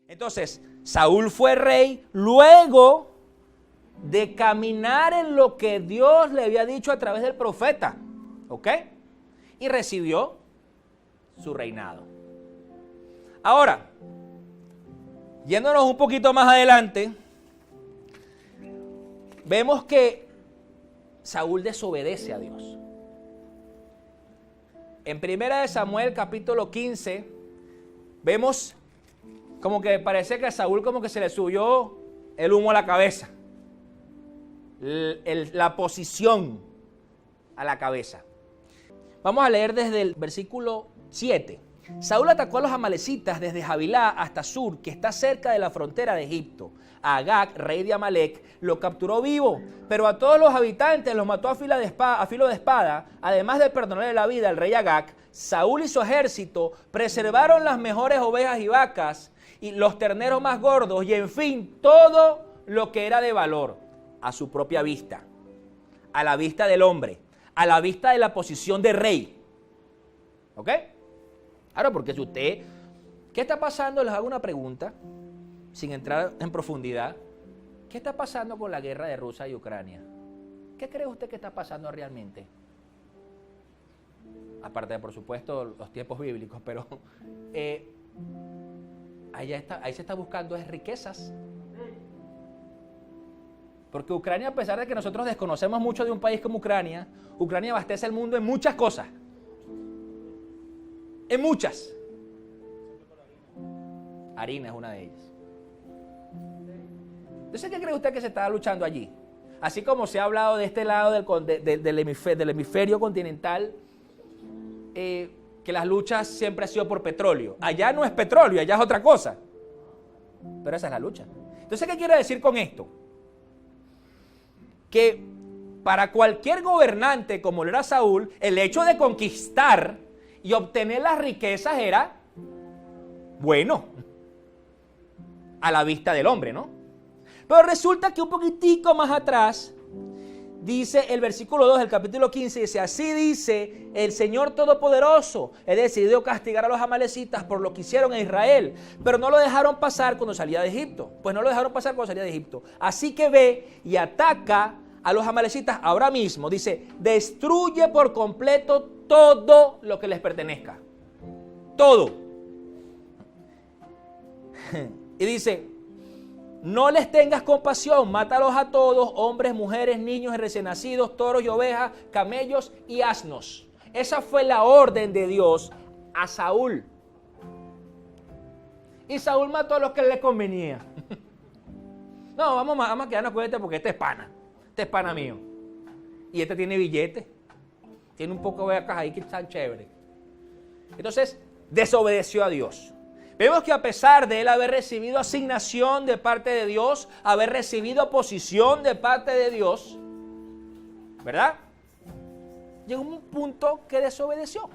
Entonces, Saúl fue rey luego de caminar en lo que Dios le había dicho a través del profeta, ¿ok? Y recibió su reinado. Ahora, yéndonos un poquito más adelante, vemos que Saúl desobedece a Dios. En 1 Samuel capítulo 15, vemos como que parece que a Saúl como que se le subió el humo a la cabeza. La posición a la cabeza. Vamos a leer desde el versículo 7. Saúl atacó a los amalecitas desde Javilá hasta Sur, que está cerca de la frontera de Egipto. A Agag, rey de Amalec, lo capturó vivo, pero a todos los habitantes los mató a filo de espada. Además de perdonarle la vida al rey Agag, Saúl y su ejército preservaron las mejores ovejas y vacas y los terneros más gordos y en fin, todo lo que era de valor a su propia vista, a la vista del hombre, a la vista de la posición de rey. ¿Ok? Ahora, porque si usted, ¿qué está pasando? Les hago una pregunta, sin entrar en profundidad. ¿Qué está pasando con la guerra de Rusia y Ucrania? ¿Qué cree usted que está pasando realmente? Aparte de, por supuesto, los tiempos bíblicos, pero ahí se está buscando es riquezas. Porque Ucrania, a pesar de que nosotros desconocemos mucho de un país como Ucrania, Ucrania abastece al mundo en muchas cosas. En muchas. Harina es una de ellas. Entonces, ¿qué cree usted que se está luchando allí? Así como se ha hablado de este lado del hemisferio continental, que las luchas siempre han sido por petróleo. Allá no es petróleo, allá es otra cosa. Pero esa es la lucha. Entonces, ¿qué quiere decir con esto? Que para cualquier gobernante, como lo era Saúl, el hecho de conquistar y obtener las riquezas era bueno a la vista del hombre, ¿no? Pero resulta que un poquitico más atrás dice el versículo 2 del capítulo 15, dice, así dice el Señor Todopoderoso, he decidido castigar a los amalecitas por lo que hicieron en Israel, pero no lo dejaron pasar cuando salía de Egipto. Pues no lo dejaron pasar cuando salía de Egipto. Así que ve y ataca a los amalecitas ahora mismo. Dice, destruye por completo todo lo que les pertenezca. Todo. Y dice, no les tengas compasión, mátalos a todos, hombres, mujeres, niños y recién nacidos, toros y ovejas, camellos y asnos. Esa fue la orden de Dios a Saúl. Y Saúl mató a los que le convenía. No, vamos a quedarnos con este porque este es pana mío. Y este tiene billete. Tiene un poco de vacas ahí que están chéveres. Entonces, desobedeció a Dios. Vemos que a pesar de él haber recibido asignación de parte de Dios, haber recibido posición de parte de Dios, ¿verdad? Llegó un punto que desobedeció.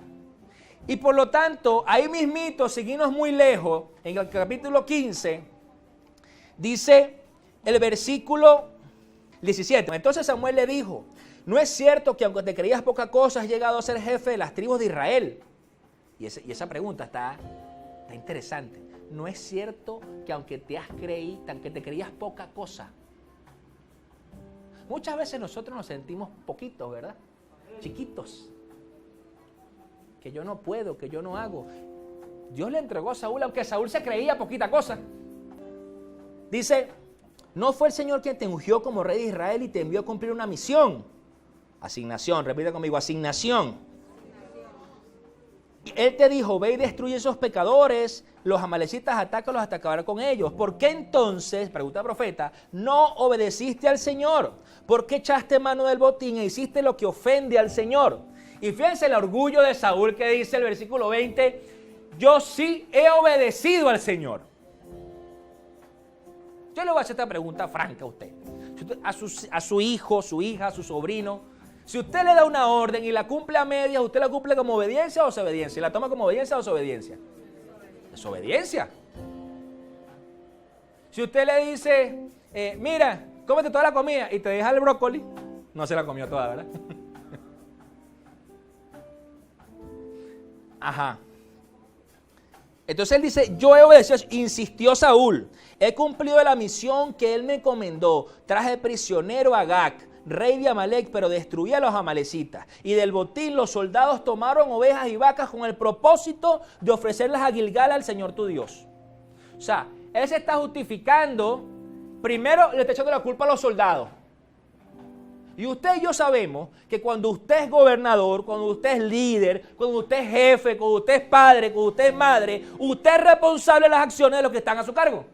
Y por lo tanto, ahí mismito, seguimos muy lejos, en el capítulo 15, dice el versículo 17. Entonces Samuel le dijo, no es cierto que aunque te creías poca cosa, has llegado a ser jefe de las tribus de Israel. Y esa pregunta está interesante. No es cierto que aunque te creías poca cosa. Muchas veces nosotros nos sentimos poquitos, ¿verdad? Chiquitos. Que yo no puedo, que yo no hago. Dios le entregó a Saúl, aunque Saúl se creía poquita cosa. Dice, no fue el Señor quien te ungió como rey de Israel y te envió a cumplir una misión. Asignación, repite conmigo, asignación. Él te dijo, ve y destruye esos pecadores, los amalecitas, atácalos hasta acabar con ellos. ¿Por qué entonces, pregunta el profeta, no obedeciste al Señor? ¿Por qué echaste mano del botín e hiciste lo que ofende al Señor? Y fíjense el orgullo de Saúl que dice el versículo 20, yo sí he obedecido al Señor. Yo le voy a hacer esta pregunta franca a usted. A su hijo, su hija, a su sobrino. Si usted le da una orden y la cumple a medias, ¿usted la cumple como obediencia o desobediencia? ¿La toma como obediencia o desobediencia? Desobediencia. Si usted le dice, mira, cómete toda la comida y te deja el brócoli, no se la comió toda, ¿verdad? Ajá. Entonces él dice, yo he obedecido, insistió Saúl, he cumplido la misión que él me encomendó, traje prisionero a Agag, rey de Amalek, pero destruí a los amalecitas. Y del botín los soldados tomaron ovejas y vacas con el propósito de ofrecerlas a Gilgal al Señor tu Dios. O sea, él se está justificando, primero le está echando la culpa a los soldados. Y usted y yo sabemos que cuando usted es gobernador, cuando usted es líder, cuando usted es jefe, cuando usted es padre, cuando usted es madre, usted es responsable de las acciones de los que están a su cargo.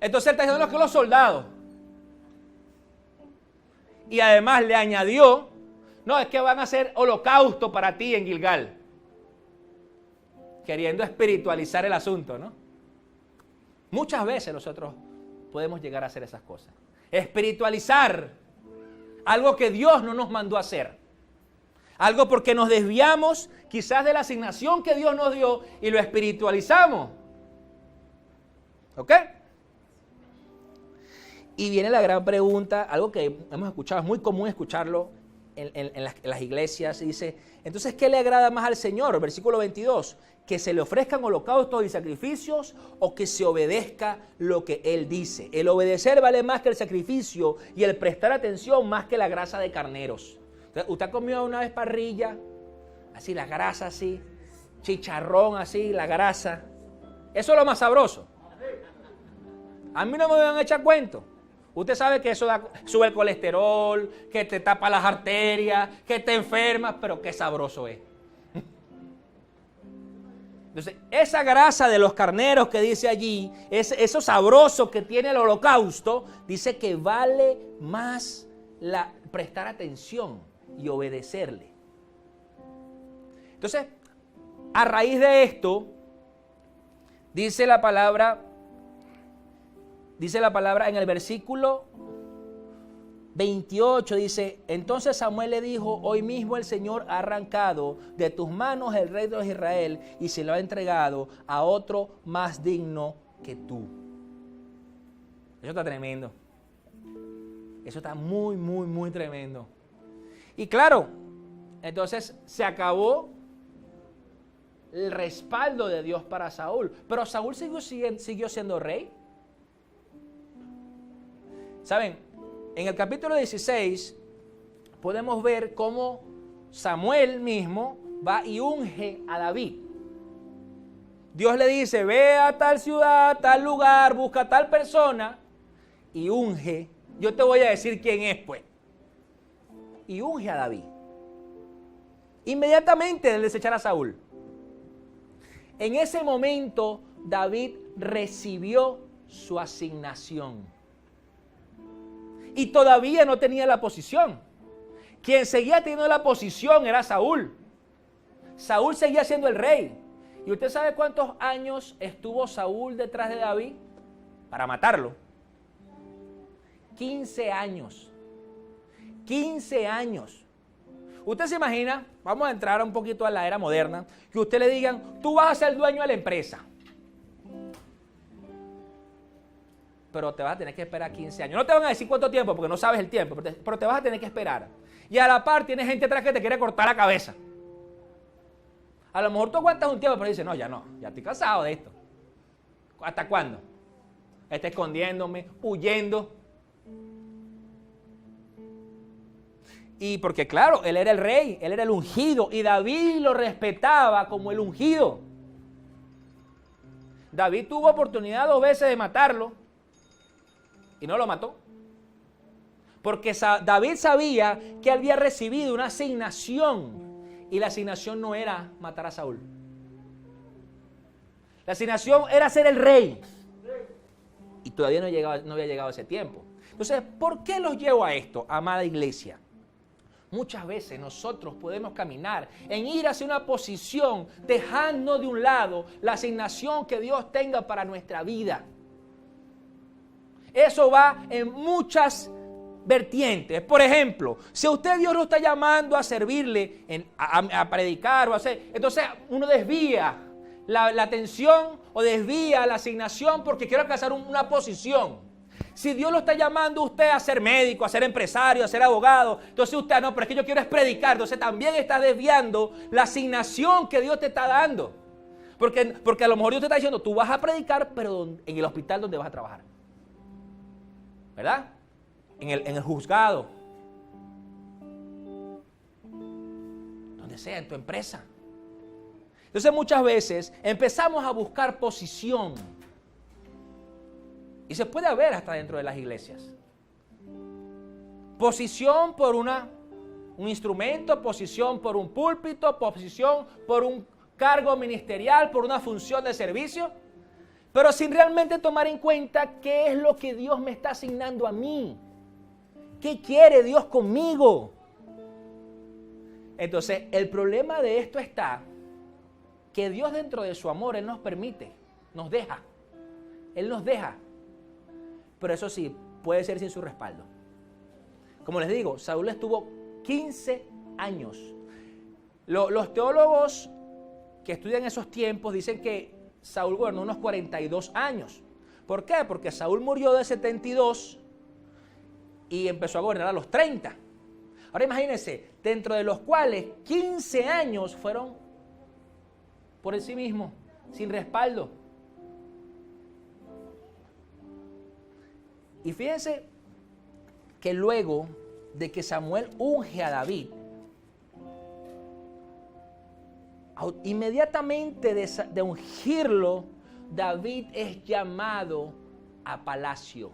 Entonces él está diciendo que los soldados. Y además le añadió, no, es que van a hacer holocausto para ti en Gilgal. Queriendo espiritualizar el asunto, ¿no? Muchas veces nosotros podemos llegar a hacer esas cosas. Espiritualizar algo que Dios no nos mandó a hacer. Algo porque nos desviamos quizás de la asignación que Dios nos dio y lo espiritualizamos. ¿Ok? Y viene la gran pregunta, algo que hemos escuchado, es muy común escucharlo en las iglesias, y dice, entonces, ¿qué le agrada más al Señor? Versículo 22, que se le ofrezcan holocaustos y sacrificios o que se obedezca lo que Él dice. El obedecer vale más que el sacrificio y el prestar atención más que la grasa de carneros. Entonces, ¿usted ha comido una vez parrilla? Así, la grasa así, chicharrón así, la grasa. Eso es lo más sabroso. A mí no me van a echar cuento. Usted sabe que eso sube el colesterol, que te tapa las arterias, que te enfermas, pero qué sabroso es. Entonces, esa grasa de los carneros que dice allí, eso sabroso que tiene el holocausto, dice que vale más prestar atención y obedecerle. Entonces, a raíz de esto, dice la palabra en el versículo 28, dice, entonces Samuel le dijo, hoy mismo el Señor ha arrancado de tus manos el rey de los Israel y se lo ha entregado a otro más digno que tú. Eso está tremendo. Eso está muy, muy, muy tremendo. Y claro, entonces se acabó el respaldo de Dios para Saúl. Pero Saúl siguió siendo rey. ¿Saben? En el capítulo 16 podemos ver cómo Samuel mismo va y unge a David. Dios le dice, ve a tal ciudad, tal lugar, busca a tal persona y unge. Yo te voy a decir quién es, pues. Y unge a David. Inmediatamente de desechar a Saúl. En ese momento David recibió su asignación. Y todavía no tenía la posición. Quien seguía teniendo la posición era Saúl. Saúl seguía siendo el rey. ¿Y usted sabe cuántos años estuvo Saúl detrás de David para matarlo? 15 años. 15 años. Usted se imagina, vamos a entrar un poquito a la era moderna, que usted le digan, tú vas a ser dueño de la empresa. Pero te vas a tener que esperar 15 años. No te van a decir cuánto tiempo, porque no sabes el tiempo, pero te vas a tener que esperar. Y a la par tienes gente atrás que te quiere cortar la cabeza. A lo mejor tú aguantas un tiempo, pero dices, no, ya estoy cansado de esto. ¿Hasta cuándo? Está escondiéndome, huyendo. Y porque claro, él era el rey, él era el ungido, y David lo respetaba como el ungido. David tuvo oportunidad 2 veces de matarlo, y no lo mató. Porque David sabía que había recibido una asignación. Y la asignación no era matar a Saúl. La asignación era ser el rey. Y todavía no había llegado ese tiempo. Entonces, ¿por qué los llevo a esto, amada iglesia? Muchas veces nosotros podemos caminar en ir hacia una posición, dejando de un lado la asignación que Dios tenga para nuestra vida. Eso va en muchas vertientes. Por ejemplo, si a usted Dios lo está llamando a servirle, a predicar o a hacer, entonces uno desvía la atención o desvía la asignación porque quiere alcanzar una posición. Si Dios lo está llamando a usted a ser médico, a ser empresario, a ser abogado, entonces usted, no, pero es que yo quiero es predicar. Entonces también está desviando la asignación que Dios te está dando. Porque a lo mejor Dios te está diciendo, tú vas a predicar, pero en el hospital donde vas a trabajar. ¿Verdad? En el juzgado. Donde sea, en tu empresa. Entonces muchas veces empezamos a buscar posición. Y se puede ver hasta dentro de las iglesias. Posición por un instrumento, posición por un púlpito, posición por un cargo ministerial, por una función de servicio, pero sin realmente tomar en cuenta qué es lo que Dios me está asignando a mí. ¿Qué quiere Dios conmigo? Entonces, el problema de esto está que Dios dentro de su amor, Él nos permite, nos deja. Él nos deja. Pero eso sí, puede ser sin su respaldo. Como les digo, Saúl estuvo 15 años. Los teólogos que estudian esos tiempos dicen que Saúl gobernó unos 42 años. ¿Por qué? Porque Saúl murió de 72 y empezó a gobernar a los 30. Ahora imagínense, dentro de los cuales 15 años fueron por en sí mismo, sin respaldo. Y fíjense que luego de que Samuel unge a David, inmediatamente de ungirlo, David es llamado a palacio.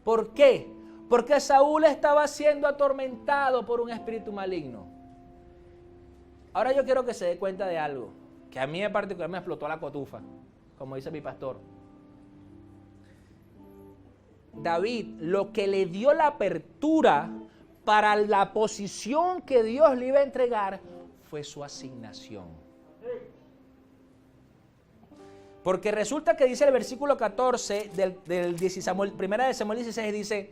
¿Por qué? Porque Saúl estaba siendo atormentado por un espíritu maligno. Ahora yo quiero que se dé cuenta de algo, que a mí en particular me explotó la cotufa, como dice mi pastor. David, lo que le dio la apertura para la posición que Dios le iba a entregar fue su asignación. Porque resulta que dice el versículo 14 del 1 de Samuel 16, dice: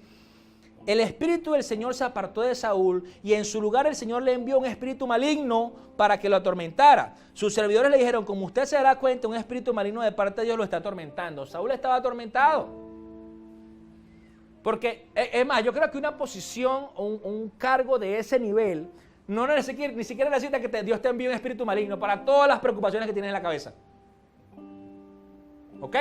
el espíritu del Señor se apartó de Saúl y en su lugar el Señor le envió un espíritu maligno para que lo atormentara. Sus servidores le dijeron: como usted se dará cuenta, un espíritu maligno de parte de Dios lo está atormentando. Saúl estaba atormentado. Porque, es más, yo creo que una posición o un cargo de ese nivel no ni siquiera necesita que Dios te envíe un espíritu maligno para todas las preocupaciones que tienes en la cabeza. ¿Ok?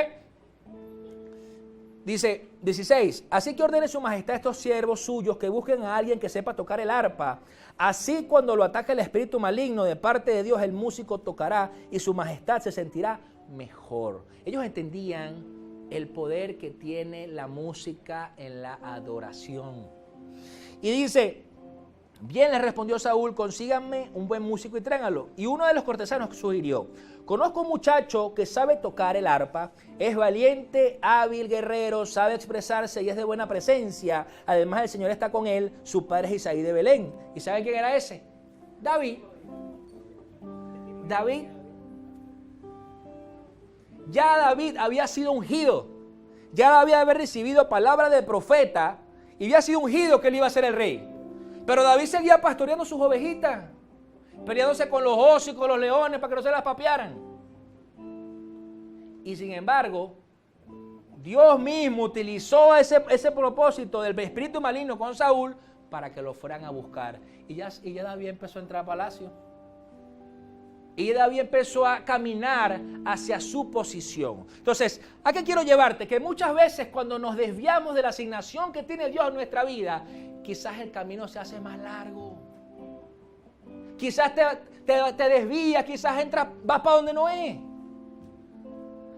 Dice 16, así que ordene su majestad a estos siervos suyos que busquen a alguien que sepa tocar el arpa. Así cuando lo ataque el espíritu maligno de parte de Dios, el músico tocará y su majestad se sentirá mejor. Ellos entendían el poder que tiene la música en la adoración. Y dice, bien, le respondió Saúl, consíganme un buen músico y tráiganlo. Y uno de los cortesanos sugirió, conozco un muchacho que sabe tocar el arpa, es valiente, hábil, guerrero, sabe expresarse y es de buena presencia. Además, el Señor está con él, su padre es Isaí de Belén. ¿Y saben quién era ese? David. Ya David había sido ungido, ya había recibido palabra del profeta y había sido ungido que él iba a ser el rey. Pero David seguía pastoreando sus ovejitas, peleándose con los osos y con los leones para que no se las papearan. Y sin embargo, Dios mismo utilizó ese propósito del espíritu maligno con Saúl para que lo fueran a buscar. Y ya David empezó a entrar a palacio. Y David empezó a caminar hacia su posición. Entonces, ¿a qué quiero llevarte? Que muchas veces cuando nos desviamos de la asignación que tiene Dios en nuestra vida, quizás el camino se hace más largo. Quizás te desvías, quizás vas para donde no es.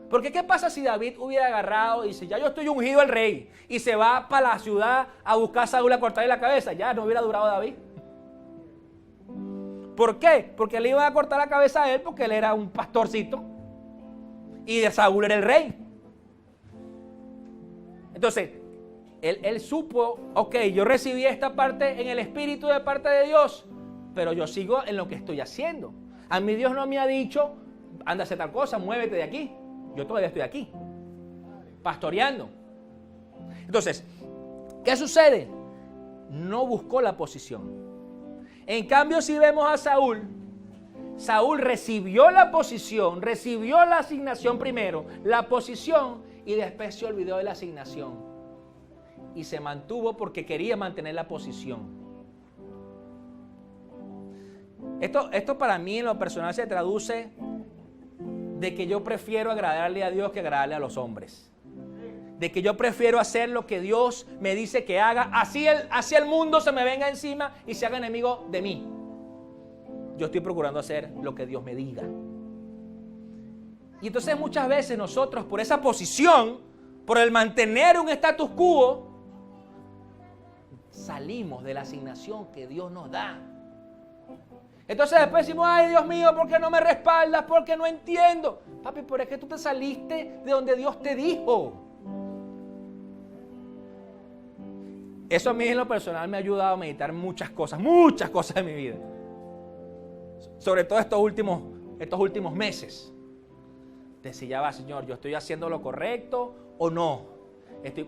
Porque ¿qué pasa si David hubiera agarrado y dice, ya yo estoy ungido al rey, y se va para la ciudad a buscar a Saúl a cortarle la cabeza? Ya no hubiera durado David. ¿Por qué? Porque le iban a cortar la cabeza a él porque él era un pastorcito y de Saúl era el rey. Entonces, él supo, ok, yo recibí esta parte en el espíritu de parte de Dios, pero yo sigo en lo que estoy haciendo. A mí Dios no me ha dicho, anda a hacer tal cosa, muévete de aquí. Yo todavía estoy aquí, pastoreando. Entonces, ¿qué sucede? No buscó la posición. En cambio, si vemos a Saúl recibió la posición, recibió la asignación primero, la posición, y después se olvidó de la asignación. Y se mantuvo porque quería mantener la posición. Esto para mí en lo personal se traduce de que yo prefiero agradarle a Dios que agradarle a los hombres. De que yo prefiero hacer lo que Dios me dice que haga, así el mundo se me venga encima y se haga enemigo de mí. Yo estoy procurando hacer lo que Dios me diga. Y entonces muchas veces nosotros por esa posición, por el mantener un status quo, salimos de la asignación que Dios nos da. Entonces después decimos, ay Dios mío, ¿por qué no me respaldas? ¿Por qué no entiendo? Papi, pero es que tú te saliste de donde Dios te dijo. Eso a mí en lo personal me ha ayudado a meditar muchas cosas de mi vida. Sobre todo estos últimos meses. Decir, ya va, Señor, ¿yo estoy haciendo lo correcto o no?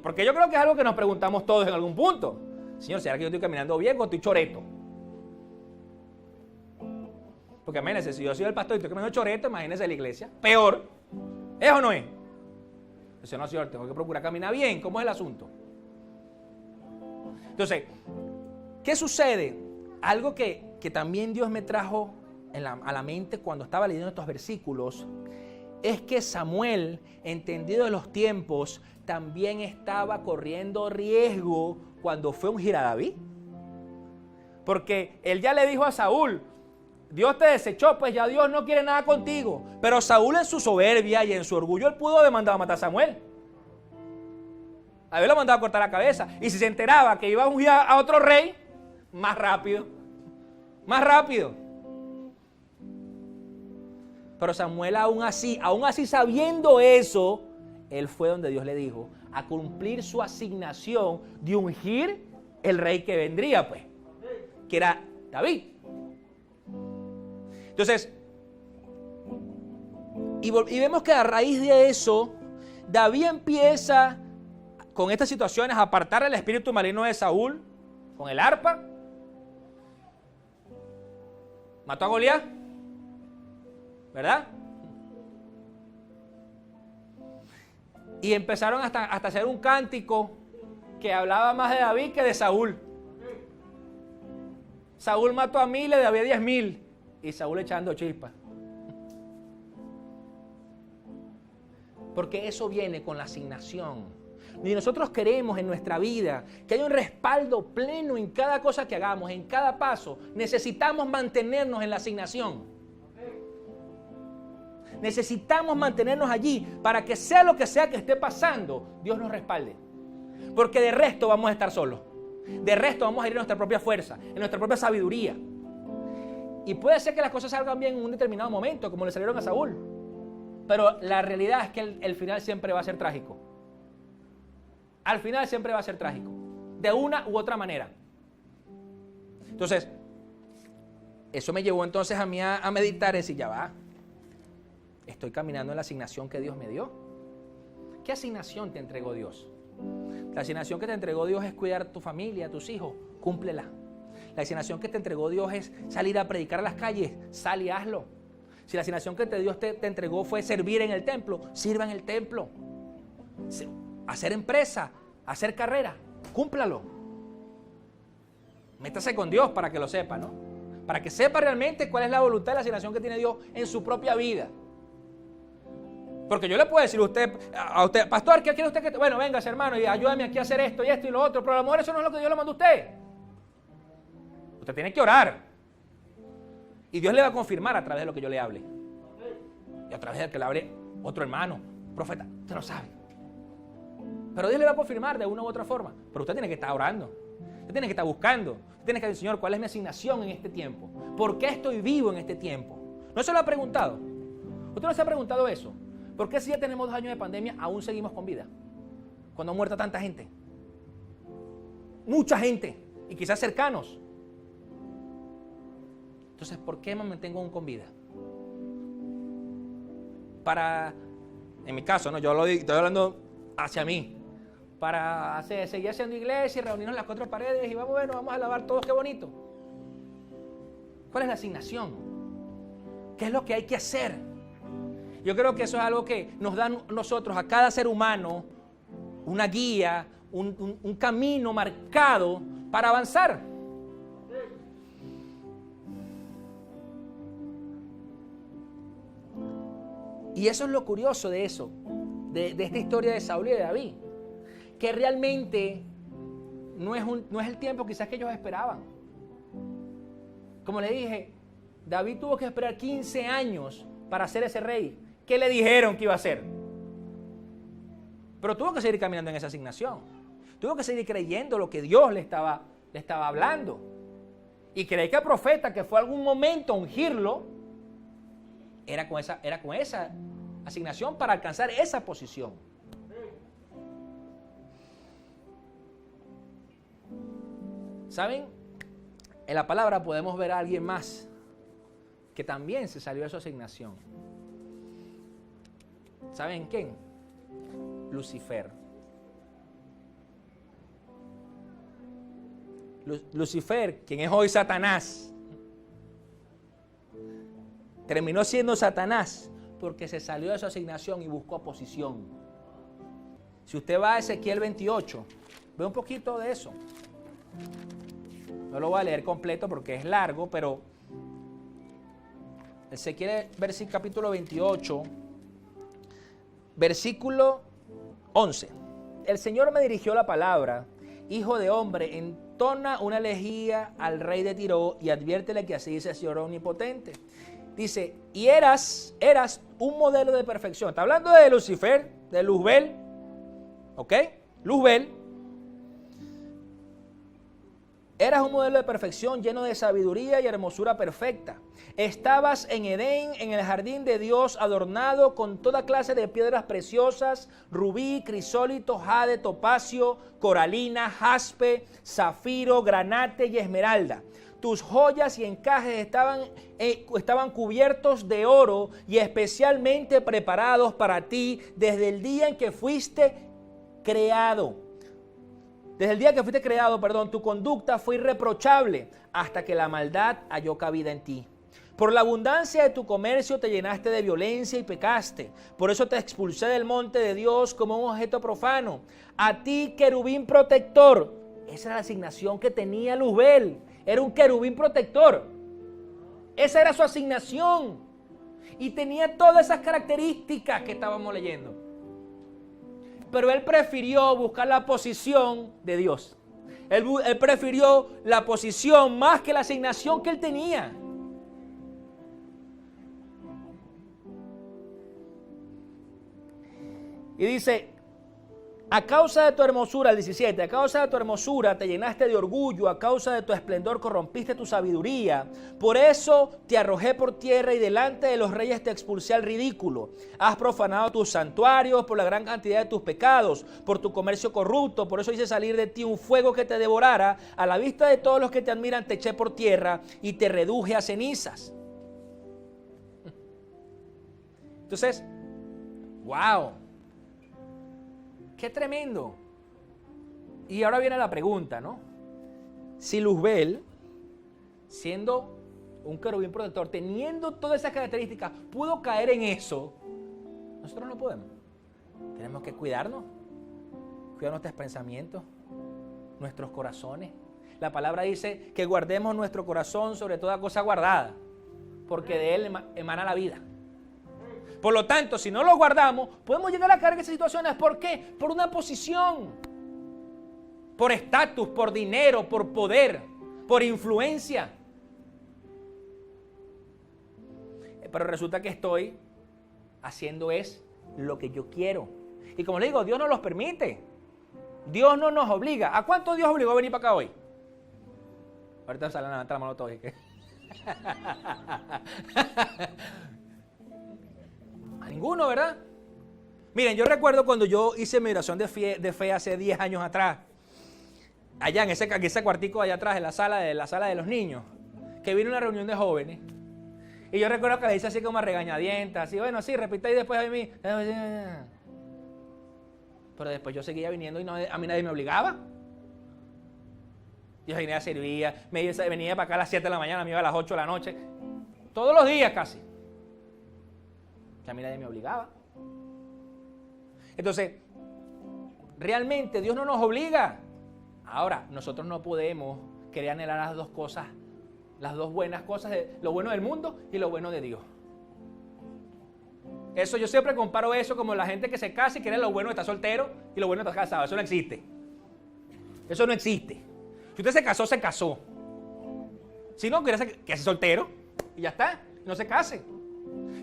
Porque yo creo que es algo que nos preguntamos todos en algún punto. Señor, ¿será que yo estoy caminando bien o estoy choreto? Porque imagínense, si yo soy el pastor y estoy caminando choreto, imagínense la iglesia. Peor. ¿Es o no es? Dice, no, Señor, tengo que procurar caminar bien. ¿Cómo es el asunto? Entonces, ¿qué sucede? Algo que también Dios me trajo a la mente cuando estaba leyendo estos versículos es que Samuel, entendido de los tiempos, también estaba corriendo riesgo cuando fue a ungir a David. Porque él ya le dijo a Saúl, Dios te desechó, pues ya Dios no quiere nada contigo. Pero Saúl en su soberbia y en su orgullo, él pudo haber mandado a matar a Samuel. Había mandado a cortar la cabeza. Y si se enteraba que iba a ungir a otro rey, más rápido. Pero Samuel aún así sabiendo eso, él fue donde Dios le dijo a cumplir su asignación de ungir el rey que vendría, pues, que era David. Entonces, y vemos que a raíz de eso, David empieza con estas situaciones a apartar el espíritu maligno de Saúl con el arpa. Mató a Goliat, ¿verdad? Y empezaron hasta hacer un cántico que hablaba más de David que de Saúl. Saúl mató a 1000, David 10,000. Y Saúl echando chispas. Porque eso viene con la asignación. Y nosotros queremos en nuestra vida que haya un respaldo pleno en cada cosa que hagamos, en cada paso. Necesitamos mantenernos en la asignación. Necesitamos mantenernos allí para que sea lo que sea que esté pasando, Dios nos respalde. Porque de resto vamos a estar solos. De resto vamos a ir en nuestra propia fuerza, en nuestra propia sabiduría. Y puede ser que las cosas salgan bien en un determinado momento, como le salieron a Saúl. Pero la realidad es que el final siempre va a ser trágico. Al final siempre va a ser trágico. De una u otra manera. Entonces, eso me llevó entonces a mí a meditar y decir, ya va. Estoy caminando en la asignación que Dios me dio. ¿Qué asignación te entregó Dios? La asignación que te entregó Dios es cuidar a tu familia, a tus hijos. Cúmplela. La asignación que te entregó Dios es salir a predicar a las calles. Sal y hazlo. Si la asignación que Dios te entregó fue servir en el templo, sirva en el templo. Hacer empresa, hacer carrera, cúmplalo. Métase con Dios para que lo sepa, ¿no? Para que sepa realmente cuál es la voluntad y la asignación que tiene Dios en su propia vida. Porque yo le puedo decir a usted, pastor, ¿qué quiere usted que...? Bueno, venga, hermano, y ayúdame aquí a hacer esto y lo otro. Pero a lo mejor eso no es lo que Dios le mandó a usted. Usted tiene que orar. Y Dios le va a confirmar a través de lo que yo le hable. Y a través de que le hable otro hermano, profeta. Usted no sabe. Pero Dios le va a confirmar de una u otra forma. Pero usted tiene que estar orando. Usted tiene que estar buscando. Usted tiene que decir, Señor, ¿cuál es mi asignación en este tiempo? ¿Por qué estoy vivo en este tiempo? ¿No se lo ha preguntado? ¿Usted no se ha preguntado eso? ¿Por qué si ya tenemos 2 años de pandemia aún seguimos con vida? Cuando ha muerto tanta gente. Mucha gente. Y quizás cercanos. Entonces, ¿por qué me mantengo aún con vida? En mi caso, ¿no? Estoy hablando hacia mí. Para seguir haciendo iglesia y reunirnos en las 4 paredes y vamos a alabar todos, qué bonito. ¿Cuál es la asignación? ¿Qué es lo que hay que hacer? Yo creo que eso es algo que nos da a nosotros, a cada ser humano, una guía, un camino marcado para avanzar. Y eso es lo curioso de eso, de esta historia de Saúl y de David, que realmente no es el tiempo quizás que ellos esperaban. Como le dije, David tuvo que esperar 15 años para ser ese rey. ¿Qué le dijeron que iba a hacer? Pero tuvo que seguir caminando en esa asignación. Tuvo que seguir creyendo lo que Dios le estaba hablando. Y creí que el profeta, que fue algún momento a ungirlo, era con esa asignación para alcanzar esa posición. ¿Saben? En la palabra podemos ver a alguien más que también se salió de su asignación. ¿Saben quién? Lucifer. Lucifer, quien es hoy Satanás, terminó siendo Satanás porque se salió de su asignación y buscó posición. Si usted va a Ezequiel 28, ve un poquito de eso. No lo voy a leer completo porque es largo, pero Ezequiel capítulo 28, versículo 11. El Señor me dirigió la palabra: hijo de hombre, entona una elegía al rey de Tiro y adviértele que así dice el Señor omnipotente. Dice, y eras un modelo de perfección. Está hablando de Lucifer, de Luzbel, ¿ok? Luzbel. Eras un modelo de perfección lleno de sabiduría y hermosura perfecta. Estabas en Edén, en el jardín de Dios, adornado con toda clase de piedras preciosas, rubí, crisólito, jade, topacio, coralina, jaspe, zafiro, granate y esmeralda. Tus joyas y encajes estaban cubiertos de oro y especialmente preparados para ti desde el día en que fuiste creado. Desde el día que fuiste creado, tu conducta fue irreprochable hasta que la maldad halló cabida en ti. Por la abundancia de tu comercio te llenaste de violencia y pecaste. Por eso te expulsé del monte de Dios como un objeto profano. A ti, querubín protector. Esa era la asignación que tenía Luzbel. Era un querubín protector. Esa era su asignación. Y tenía todas esas características que estábamos leyendo. Pero él prefirió buscar la posición de Dios. Él prefirió la posición más que la asignación que él tenía. Y dice, a causa de tu hermosura, el 17, a causa de tu hermosura te llenaste de orgullo, a causa de tu esplendor corrompiste tu sabiduría. Por eso te arrojé por tierra y delante de los reyes te expulsé al ridículo. Has profanado tus santuarios por la gran cantidad de tus pecados, por tu comercio corrupto. Por eso hice salir de ti un fuego que te devorara. A la vista de todos los que te admiran te eché por tierra y te reduje a cenizas. Entonces, wow. ¡Qué tremendo! Y ahora viene la pregunta, ¿no? Si Luzbel, siendo un querubín protector, teniendo todas esas características, pudo caer en eso, nosotros no podemos. Tenemos que cuidar nuestros pensamientos, nuestros corazones. La palabra dice que guardemos nuestro corazón sobre toda cosa guardada, porque de él emana la vida. Por lo tanto, si no lo guardamos, podemos llegar a caer en esas situaciones. ¿Por qué? Por una posición, por estatus, por dinero, por poder, por influencia. Pero resulta que estoy haciendo lo que yo quiero. Y como le digo, Dios no los permite. Dios no nos obliga. ¿A cuánto Dios obligó a venir para acá hoy? Ahorita salen a levantar la mano todos. A ninguno, ¿verdad? Miren, yo recuerdo cuando yo hice mi oración de fe hace 10 años atrás, allá en ese cuartico allá atrás, en la sala de los niños, que vino una reunión de jóvenes, y yo recuerdo que le hice así como a regañadientes, así, bueno, sí, repita y después a mí. Pero después yo seguía viniendo y a mí nadie me obligaba. Yo venía a servir, venía para acá a las 7 de la mañana, me iba a las 8 de la noche, todos los días casi. que a mí nadie me obligaba. Entonces, realmente Dios no nos obliga. Ahora, nosotros no podemos querer anhelar las dos cosas, las dos buenas cosas, lo bueno del mundo y lo bueno de Dios. Eso yo siempre comparo eso como la gente que se casa y quiere lo bueno de estar soltero y lo bueno de estar casado. Eso no existe. Eso no existe. Si usted se casó, se casó. Si no, quiere que sea soltero y ya está, no se case.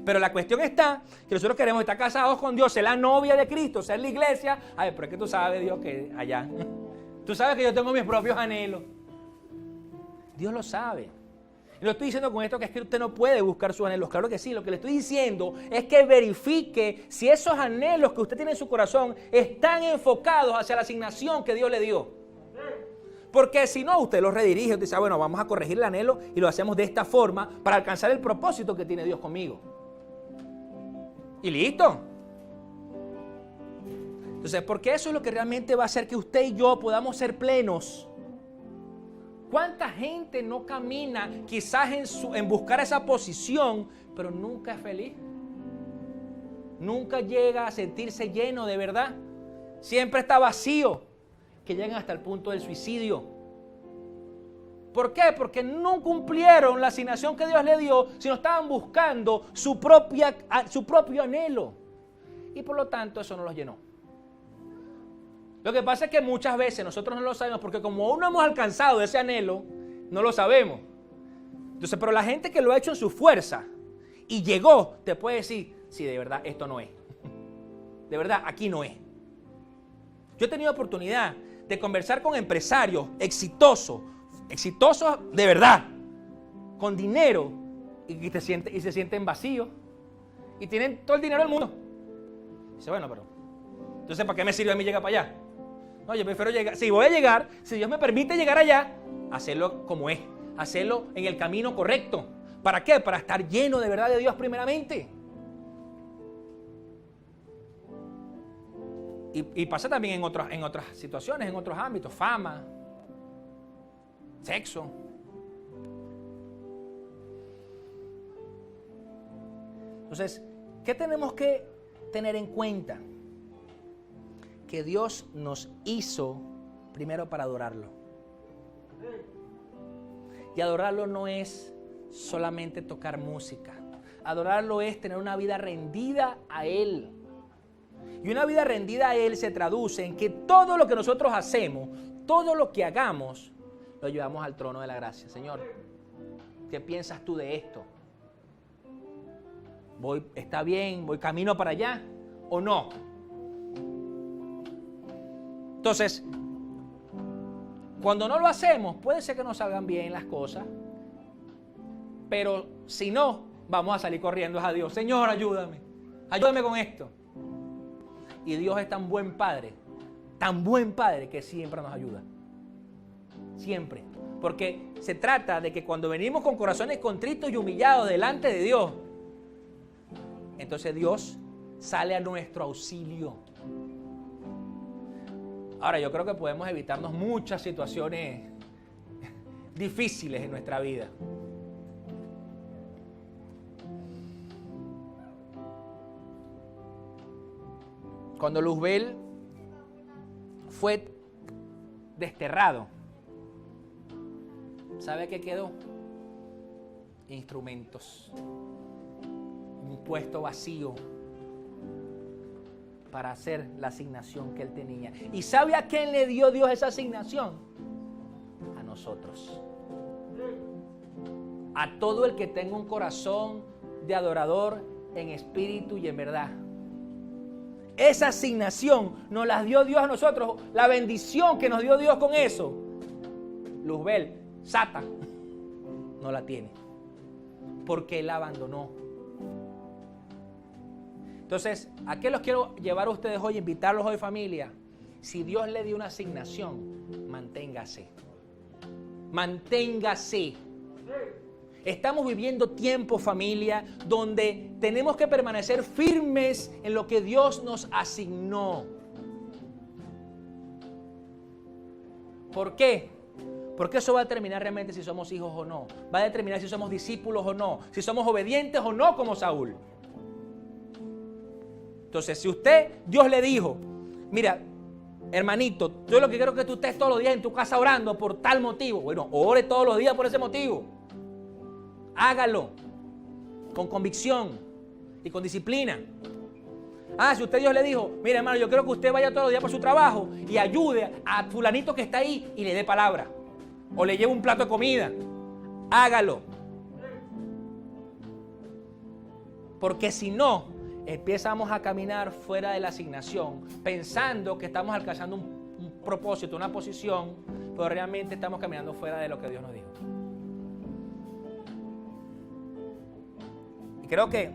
Pero la cuestión está que nosotros queremos estar casados con Dios, ser la novia de Cristo, ser la iglesia. Ay, pero es que tú sabes, Dios, que allá. Tú sabes que yo tengo mis propios anhelos. Dios lo sabe. Y no estoy diciendo con esto que es que usted no puede buscar sus anhelos. Claro que sí. Lo que le estoy diciendo es que verifique si esos anhelos que usted tiene en su corazón están enfocados hacia la asignación que Dios le dio. Porque si no, usted los redirige. Usted dice, bueno, vamos a corregir el anhelo y lo hacemos de esta forma para alcanzar el propósito que tiene Dios conmigo. Y listo. Entonces, porque eso es lo que realmente va a hacer que usted y yo podamos ser plenos. ¿Cuánta gente no camina quizás en buscar esa posición, pero nunca es feliz? Nunca llega a sentirse lleno de verdad. Siempre está vacío, que llegan hasta el punto del suicidio. ¿Por qué? Porque no cumplieron la asignación que Dios le dio, sino estaban buscando su propio anhelo. Y por lo tanto eso no los llenó. Lo que pasa es que muchas veces nosotros no lo sabemos porque como aún no hemos alcanzado ese anhelo, no lo sabemos. Entonces, pero la gente que lo ha hecho en su fuerza y llegó, te puede decir, sí, de verdad, esto no es. De verdad, aquí no es. Yo he tenido oportunidad de conversar con empresarios exitosos de verdad, con dinero, y se sienten vacíos, y tienen todo el dinero del mundo. Dice, bueno, pero, entonces, ¿para qué me sirve a mí llegar para allá? No, yo prefiero llegar, si voy a llegar, si Dios me permite llegar allá, hacerlo como es, hacerlo en el camino correcto. ¿Para qué? Para estar lleno de verdad de Dios primeramente. Y pasa también en otras situaciones, en otros ámbitos, fama, sexo. Entonces, ¿qué tenemos que tener en cuenta? Que Dios nos hizo primero para adorarlo. Y adorarlo no es solamente tocar música. Adorarlo es tener una vida rendida a Él. Y una vida rendida a Él se traduce en que todo lo que nosotros hacemos, todo lo que hagamos, lo llevamos al trono de la gracia. Señor, ¿qué piensas tú de esto? ¿Está bien? ¿Voy camino para allá o no? Entonces, cuando no lo hacemos, puede ser que no salgan bien las cosas, pero si no, vamos a salir corriendo a Dios. Señor, ayúdame con esto. Y Dios es tan buen Padre que siempre nos ayuda. Siempre. Porque se trata de que cuando venimos con corazones contritos y humillados delante de Dios, entonces Dios sale a nuestro auxilio. Ahora, yo creo que podemos evitarnos muchas situaciones difíciles en nuestra vida. Cuando Luzbel fue desterrado, ¿sabe qué quedó? Instrumentos. Un puesto vacío para hacer la asignación que él tenía. ¿Y sabe a quién le dio Dios esa asignación? A nosotros. A todo el que tenga un corazón de adorador en espíritu y en verdad. Esa asignación nos la dio Dios a nosotros. La bendición que nos dio Dios con eso, Luzbel, Sata, no la tiene. Porque él abandonó. Entonces, ¿a qué los quiero llevar a ustedes hoy? Invitarlos hoy, familia. Si Dios le dio una asignación, manténgase. Manténgase. Estamos viviendo tiempo, familia, donde tenemos que permanecer firmes en lo que Dios nos asignó. ¿Por qué? Porque eso va a determinar realmente si somos hijos o no. Va a determinar si somos discípulos o no. Si somos obedientes o no como Saúl. Entonces, si Dios le dijo, mira, hermanito, yo lo que quiero es que tú estés todos los días en tu casa orando por tal motivo. Bueno, ore todos los días por ese motivo. Hágalo con convicción y con disciplina. Si Dios le dijo, mira hermano, yo quiero que usted vaya todos los días por su trabajo y ayude a fulanito que está ahí y le dé palabra. O le lleve un plato de comida. Hágalo. Porque si no, empezamos a caminar fuera de la asignación, pensando que estamos alcanzando un propósito, una posición, pero realmente estamos caminando fuera de lo que Dios nos dijo. Y creo que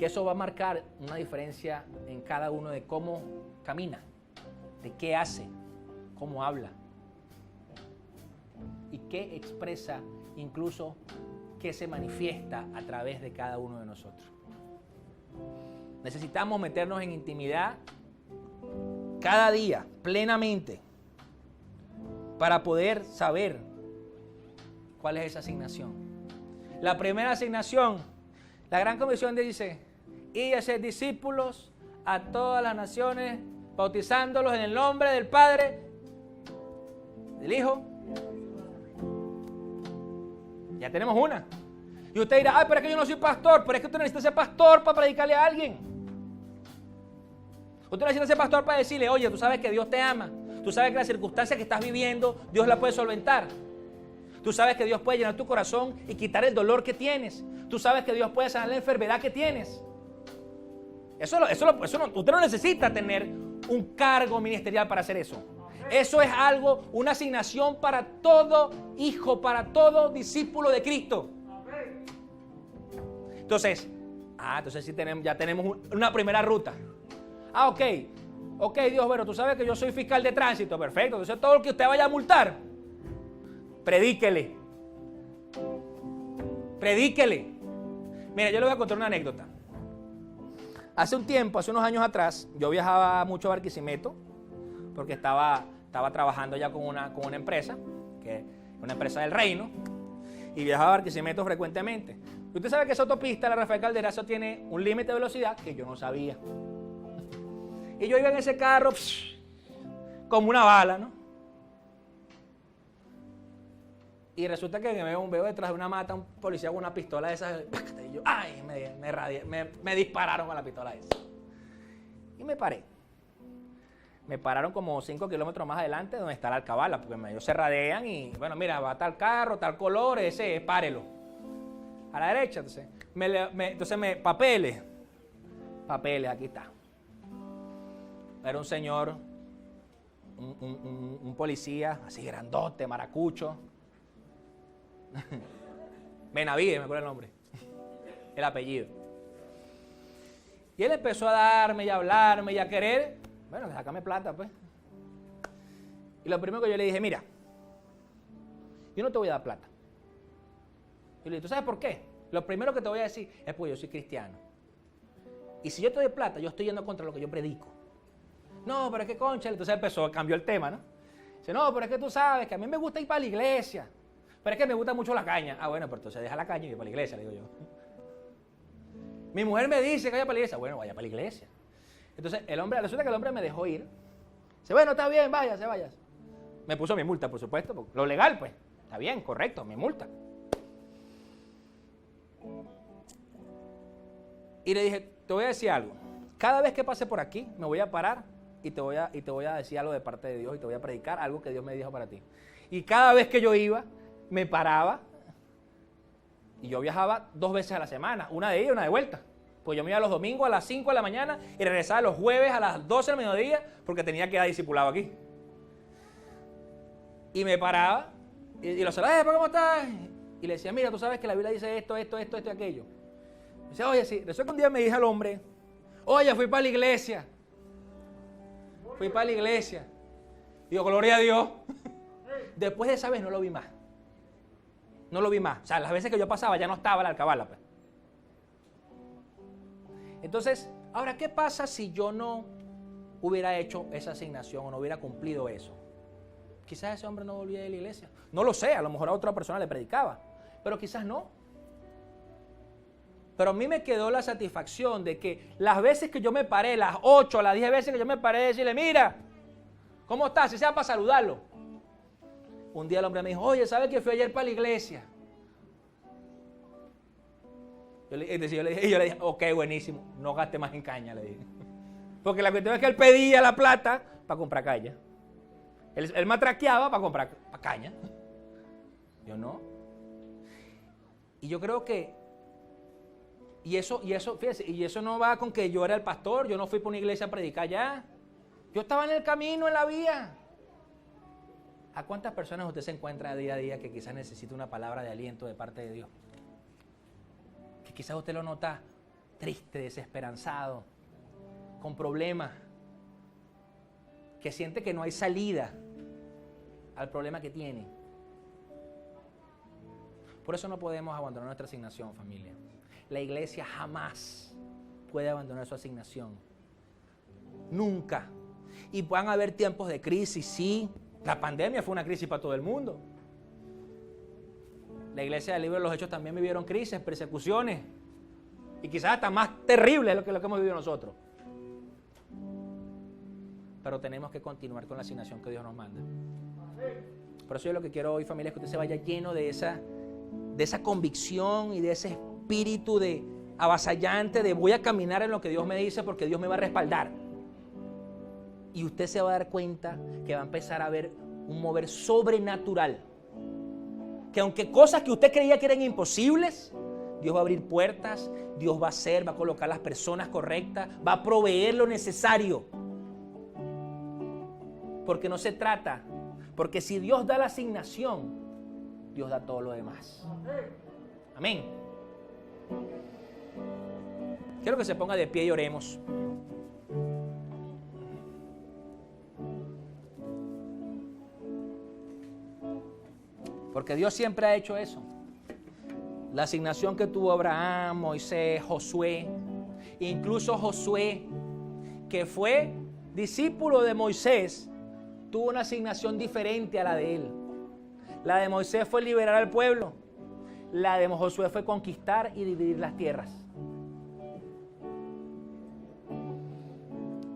eso va a marcar una diferencia en cada uno de cómo camina, de qué hace, cómo habla y qué expresa, incluso qué se manifiesta a través de cada uno de nosotros. Necesitamos meternos en intimidad cada día, plenamente, para poder saber cuál es esa asignación. La primera asignación, la Gran Comisión dice, y hacer discípulos a todas las naciones, bautizándolos en el nombre del Padre, del Hijo. Ya tenemos una. Y usted dirá, pero es que yo no soy pastor, pero es que usted necesita ser pastor para predicarle a alguien. Usted necesita ser pastor para decirle, oye, tú sabes que Dios te ama, tú sabes que la circunstancia que estás viviendo, Dios la puede solventar. Tú sabes que Dios puede llenar tu corazón y quitar el dolor que tienes. Tú sabes que Dios puede sanar la enfermedad que tienes. Usted no necesita tener un cargo ministerial para hacer eso. Eso es algo, una asignación para todo hijo, para todo discípulo de Cristo. Entonces sí ya tenemos una primera ruta. Ok, Dios, bueno, tú sabes que yo soy fiscal de tránsito, perfecto. Entonces todo lo que usted vaya a multar, predíquele. Mira, yo le voy a contar una anécdota. Hace unos años atrás, yo viajaba mucho a Barquisimeto, porque estaba trabajando ya con una empresa, que es una empresa del reino, y viajaba a Barquisimeto frecuentemente. Y usted sabe que esa autopista, la Rafael Calderazo, tiene un límite de velocidad que yo no sabía. Y yo iba en ese carro, como una bala, ¿no? Y resulta que veo detrás de una mata un policía con una pistola de esas. Y yo, me dispararon con la pistola esa. Y me paré. Me pararon como 5 kilómetros más adelante donde está la alcabala, porque ellos se radean y, bueno, mira, va tal carro, tal color, ese, párelo. A la derecha, entonces, papeles, aquí está. Era un señor, un policía, así grandote, maracucho. Benavides, me acuerdo el nombre, el apellido. Y él empezó a darme y a hablarme y a querer, bueno, sácame plata, pues. Y lo primero que yo le dije, mira, yo no te voy a dar plata. Y le dije, ¿tú sabes por qué? Lo primero que te voy a decir es porque yo soy cristiano. Y si yo te doy plata, yo estoy yendo contra lo que yo predico. No, pero es que concha, entonces cambió el tema, ¿no? Dice, no, pero es que tú sabes que a mí me gusta ir para la iglesia. Pero es que me gusta mucho la caña. Bueno, pero entonces deja la caña y voy para la iglesia, le digo yo. Mi mujer me dice que vaya para la iglesia. Bueno, vaya para la iglesia. Entonces, resulta que el hombre me dejó ir. Dice, bueno, está bien, váyase. Me puso mi multa, por supuesto. Lo legal, pues. Está bien, correcto, mi multa. Y le dije, te voy a decir algo. Cada vez que pase por aquí, me voy a parar y te voy a decir algo de parte de Dios y te voy a predicar algo que Dios me dijo para ti. Y cada vez que yo iba, me paraba y yo viajaba 2 veces a la semana, una de ida y una de vuelta. Pues yo me iba los domingos a las 5 de la mañana y regresaba los jueves a las 12 del mediodía porque tenía que dar discipulado aquí. Y me paraba y los saludaba, ¿cómo estás? Y le decía, mira, tú sabes que la Biblia dice esto y aquello. Me decía, oye, sí. Resulta que un día me dije al hombre, oye, fui para la iglesia. Digo, gloria a Dios. Después de esa vez no lo vi más. O sea, las veces que yo pasaba ya no estaba la alcabala. Pues. Entonces, ahora, ¿qué pasa si yo no hubiera hecho esa asignación o no hubiera cumplido eso? Quizás ese hombre no volvía de la iglesia. No lo sé, a lo mejor a otra persona le predicaba, pero quizás no. Pero a mí me quedó la satisfacción de que las veces que yo me paré, las 8, las 10 veces que yo me paré, decirle, mira, ¿cómo estás? Si sea para saludarlo. Un día el hombre me dijo, oye, ¿sabes que fui ayer para la iglesia? Yo le dije, ok, buenísimo, no gaste más en caña, le dije. Porque la cuestión es que él pedía la plata para comprar caña. Él matraqueaba para comprar caña. Yo no. Y yo creo que, y eso, fíjese, y eso no va con que yo era el pastor, yo no fui por una iglesia a predicar ya. Yo estaba en el camino, en la vía. ¿A cuántas personas usted se encuentra día a día que quizás necesita una palabra de aliento de parte de Dios? Que quizás usted lo nota triste, desesperanzado, con problemas, que siente que no hay salida al problema que tiene. Por eso no podemos abandonar nuestra asignación, familia. La iglesia jamás puede abandonar su asignación. Nunca. Y van a haber tiempos de crisis, sí. La pandemia fue una crisis para todo el mundo. La iglesia del Libro de los Hechos también vivieron crisis, persecuciones. Y quizás hasta más terrible lo que hemos vivido nosotros. Pero tenemos que continuar con la asignación que Dios nos manda. Por eso yo lo que quiero hoy, familia, es que usted se vaya lleno de esa convicción y de ese espíritu de avasallante de voy a caminar en lo que Dios me dice porque Dios me va a respaldar. Y usted se va a dar cuenta que va a empezar a ver un mover sobrenatural. Que aunque cosas que usted creía que eran imposibles, Dios va a abrir puertas, Dios va a hacer, va a colocar las personas correctas, va a proveer lo necesario. Porque no se trata, porque si Dios da la asignación, Dios da todo lo demás. Amén. Quiero que se ponga de pie y oremos. Porque Dios siempre ha hecho eso. La asignación que tuvo Abraham, Moisés, Josué, incluso Josué, que fue discípulo de Moisés, tuvo una asignación diferente a la de él. La de Moisés fue liberar al pueblo. La de Josué fue conquistar y dividir las tierras.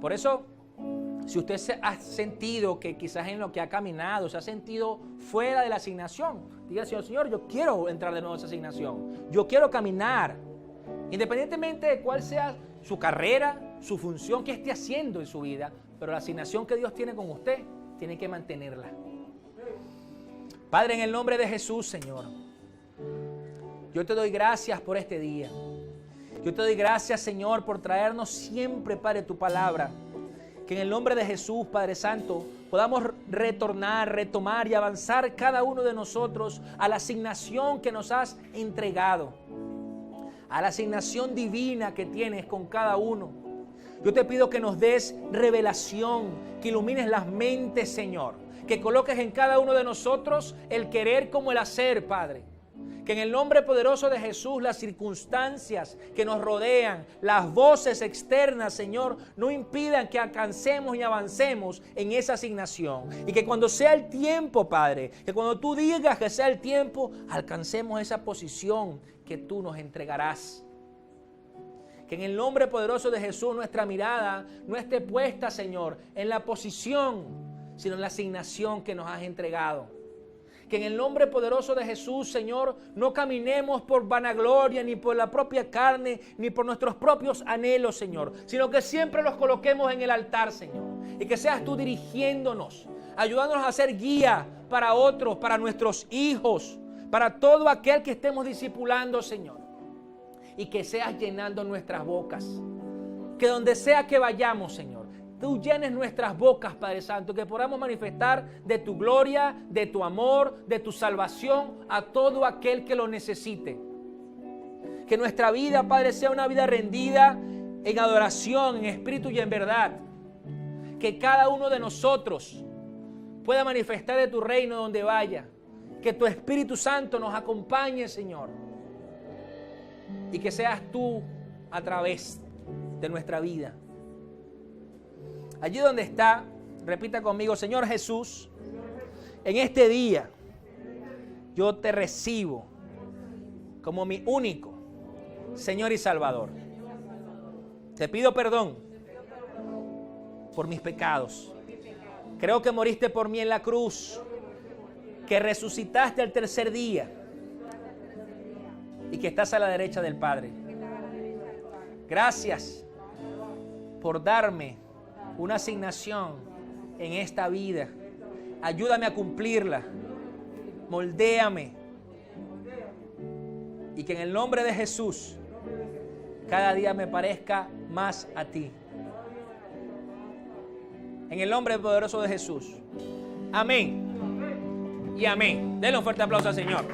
Por eso, si usted se ha sentido que quizás en lo que ha caminado, se ha sentido fuera de la asignación, diga, Señor, yo quiero entrar de nuevo a esa asignación. Yo quiero caminar. Independientemente de cuál sea su carrera, su función que esté haciendo en su vida, pero la asignación que Dios tiene con usted, tiene que mantenerla. Padre, en el nombre de Jesús, Señor, yo te doy gracias por este día. Yo te doy gracias, Señor, por traernos siempre, Padre, tu palabra. Que en el nombre de Jesús, Padre Santo, podamos retornar, retomar y avanzar cada uno de nosotros a la asignación que nos has entregado. A la asignación divina que tienes con cada uno. Yo te pido que nos des revelación, que ilumines las mentes, Señor. Que coloques en cada uno de nosotros el querer como el hacer, Padre. Que en el nombre poderoso de Jesús las circunstancias que nos rodean, las voces externas, Señor, no impidan que alcancemos y avancemos en esa asignación. Y que cuando sea el tiempo, Padre, que cuando tú digas que sea el tiempo, alcancemos esa posición que tú nos entregarás. Que en el nombre poderoso de Jesús nuestra mirada no esté puesta, Señor, en la posición, sino en la asignación que nos has entregado. Que en el nombre poderoso de Jesús, Señor, no caminemos por vanagloria, ni por la propia carne, ni por nuestros propios anhelos, Señor, sino que siempre los coloquemos en el altar, Señor. Y que seas tú dirigiéndonos, ayudándonos a ser guía para otros, para nuestros hijos, para todo aquel que estemos discipulando, Señor. Y que seas llenando nuestras bocas. Que donde sea que vayamos, Señor, tú llenes nuestras bocas, Padre Santo, que podamos manifestar de tu gloria, de tu amor, de tu salvación a todo aquel que lo necesite. Que nuestra vida, Padre, sea una vida rendida en adoración, en espíritu y en verdad. Que cada uno de nosotros pueda manifestar de tu reino donde vaya. Que tu Espíritu Santo nos acompañe, Señor. Y que seas tú a través de nuestra vida. Allí donde está, repita conmigo, Señor Jesús, en este día yo te recibo como mi único Señor y Salvador. Te pido perdón por mis pecados. Creo que moriste por mí en la cruz, que resucitaste al tercer día y que estás a la derecha del Padre. Gracias por darme una asignación en esta vida. Ayúdame a cumplirla. Moldéame. Y que en el nombre de Jesús cada día me parezca más a ti. En el nombre poderoso de Jesús. Amén. Y amén. Denle un fuerte aplauso al Señor.